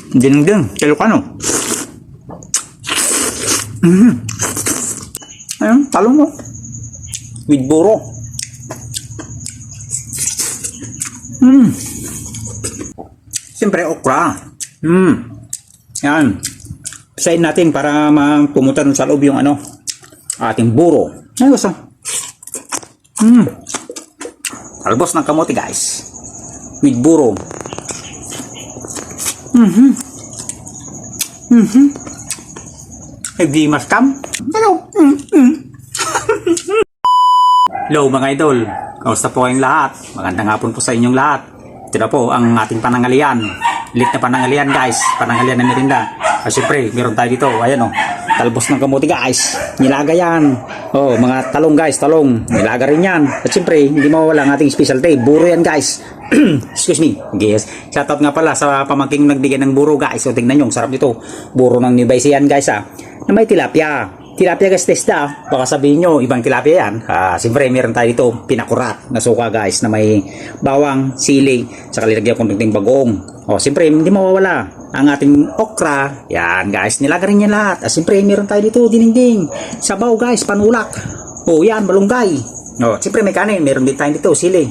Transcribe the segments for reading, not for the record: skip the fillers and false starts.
Dinding, Ilocano. Ayun, talong mo. With buro. Siyempre, okra. Yan. Pisahin natin para pumunta sa loob yung ating buro. Ay, gusto. Talbos ng kamote, guys. With buro. Hindi maskam. Hello. Hello mga idol. Kamusta po kayong lahat? Magandang hapon po sa inyong lahat. Ito na po ang ating panangalian. Lit na panangalian, guys. Panangalian na merinda. Siyempre, meron tayo dito. Ayan talbos ng kamote, guys. Nilaga yan. Mga talong, guys. Talong. Nilaga rin yan. At siyempre, hindi mawawala ang ating specialty. Buro yan, guys. Excuse me. Yes. Shoutout nga pala sa pamangking nagbigay ng buro, guys. Tingnan nyo, sarap dito. Buro ng Nubaysi yan, guys, na may tilapia. Tilapia, guys, testa. Baka sabihin nyo, ibang tilapia yan. Siyempre, meron tayo dito pinakurat na suka, guys, na may bawang, sili, saka nilagyan ko ng bagong. Siyempre, hindi mawawala ang ating okra. Yan, guys, nilaga rin yan lahat. Siyempre, meron tayo dito dininding. Sabaw, guys, panulak. Yan, malunggay. Siyempre, may kanin. Meron din tayo dito, sili.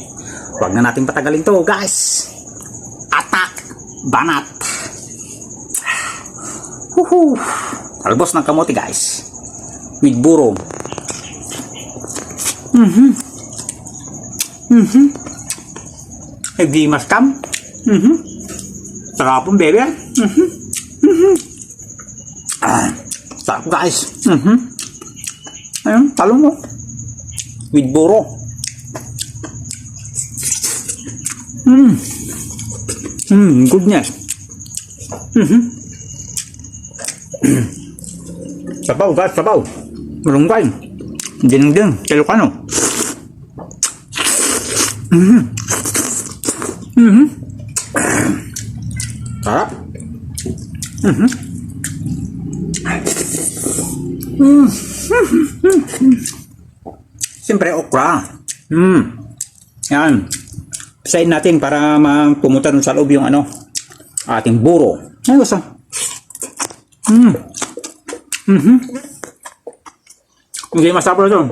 Huwag na natin patagalin to, guys. Atak, banat. Talbos ng kamote, guys. With buro. Hindi maskam. Sarap pong baby. Sarap, guys. Ayun, talong mo. With buro. Goodness. Sabaw, guys, sabaw. Malunggay. Dinding, Ilocano. Sarap. Siyempre, okra. Yan. Pisahin natin para pumunta sa loob yung ating buro. Ay, gusto. Hindi masarap ito.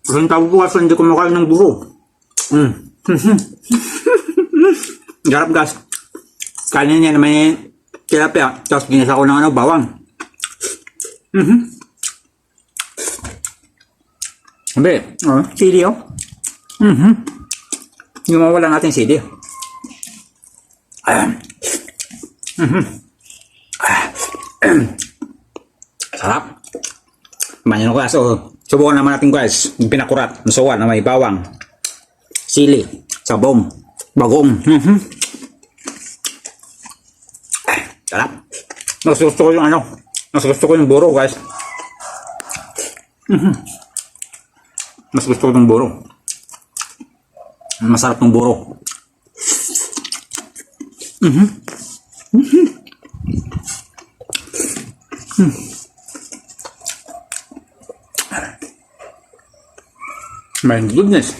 Kasi tawag ko kasi hindi kumakain ng buro. Garap, guys. Kanin niya na may tilapia. Tapos ginisa ko ng bawang. Sabi, sili Hindi mawala natin sili. Sarap. Manyan ko, guys. Subukan naman natin, guys. Yung pinakurat. Nasuwa na may bawang, sili, sabong, bagong. Sarap. Mas gusto ko yung mas gusto ko yung buro, guys. Mas gusto ko yung buro. Masarap ng buro. My goodness.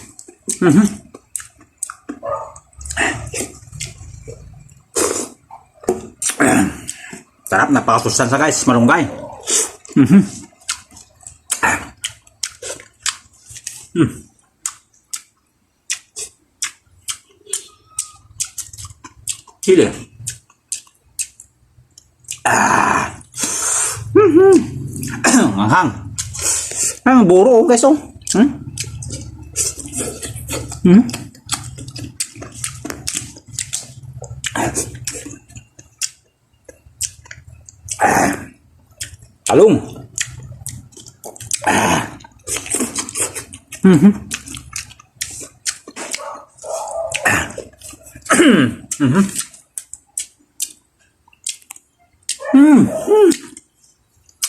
Sarap, napakasustansa, guys. Malunggay. Chili. Manghang. Ang buro, guys, talong.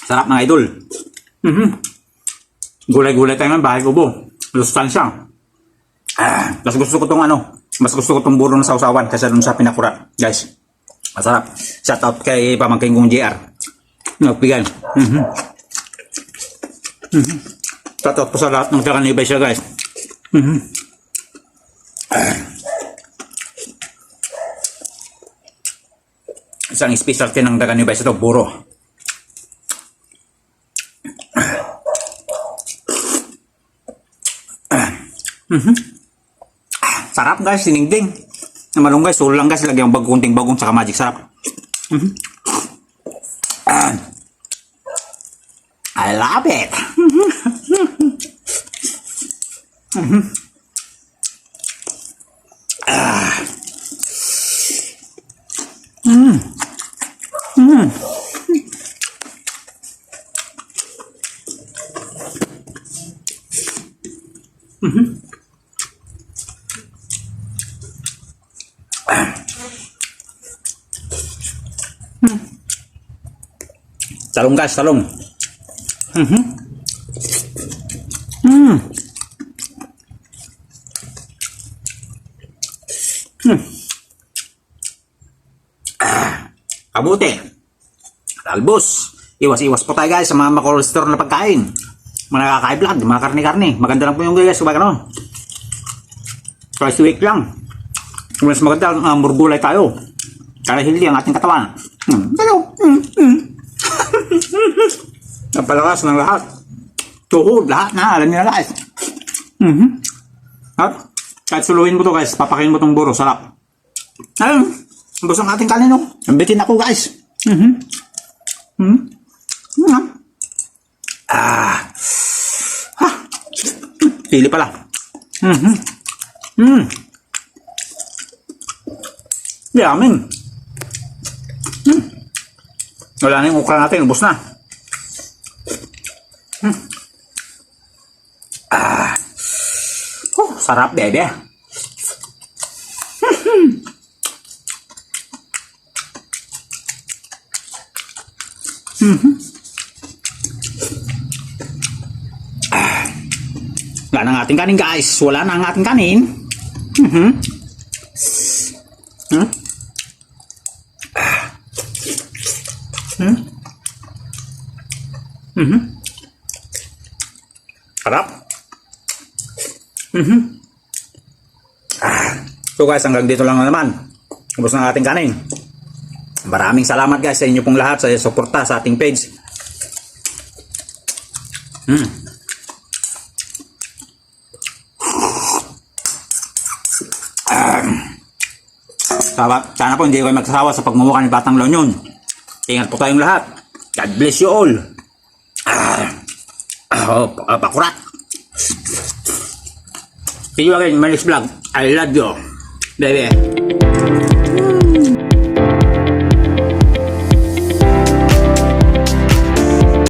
Sarap, mga idol. Gulay-gulay tayo ng bahay kubo. Sustansya. Mas gusto ko mas gusto ko tong buro ng sausawan kasi dun sa pinakurat, guys. Masarap. Shout out kay pamangking kong JR. Nagpigan. Shout out po sa lahat ng kakanibay siya, guys. Isang specialty ng daga ni Vice ito, buro. Sarap guys, siningding. Naman guys, solo lang guys, lagyan ng kunting bagong saka magic sarap. I love it. Talong guys, talong. Kabuti. Talbos. Iwas-iwas po tayo guys sa mga makolesterol na pagkain. Mga nakaka-high blood, mga karne-karne. Maganda lang po yung guys, kumbaga no. Twice a week lang. Mas maganda, murgulay tayo. Kaya hindi ang ating katawan. Napalakas ng lahat. Tuhod, lahat na. Alam niyo na guys. At kahit suluhin mo to guys, papakain mo tong buro. Sarap. Ayun. Gusto ng ating kanin, no? Ambitin ako, guys. Pili pala. Yamin. Wala na yung ukra natin. Ubus na. Sarap, bebe. Wala na ang ating kanin guys. Wala na ang ating kanin. Sarap. So guys, hanggang dito lang na naman. Ubos ng ating kanin. Maraming salamat guys sa inyo pong lahat sa suporta sa ating page. Sana po hindi kayo magsasawa sa pagmumukha ni Batang La Union. Ingat po tayong lahat. God bless you all. Pakurat. See you again in my next vlog. I love you, baby.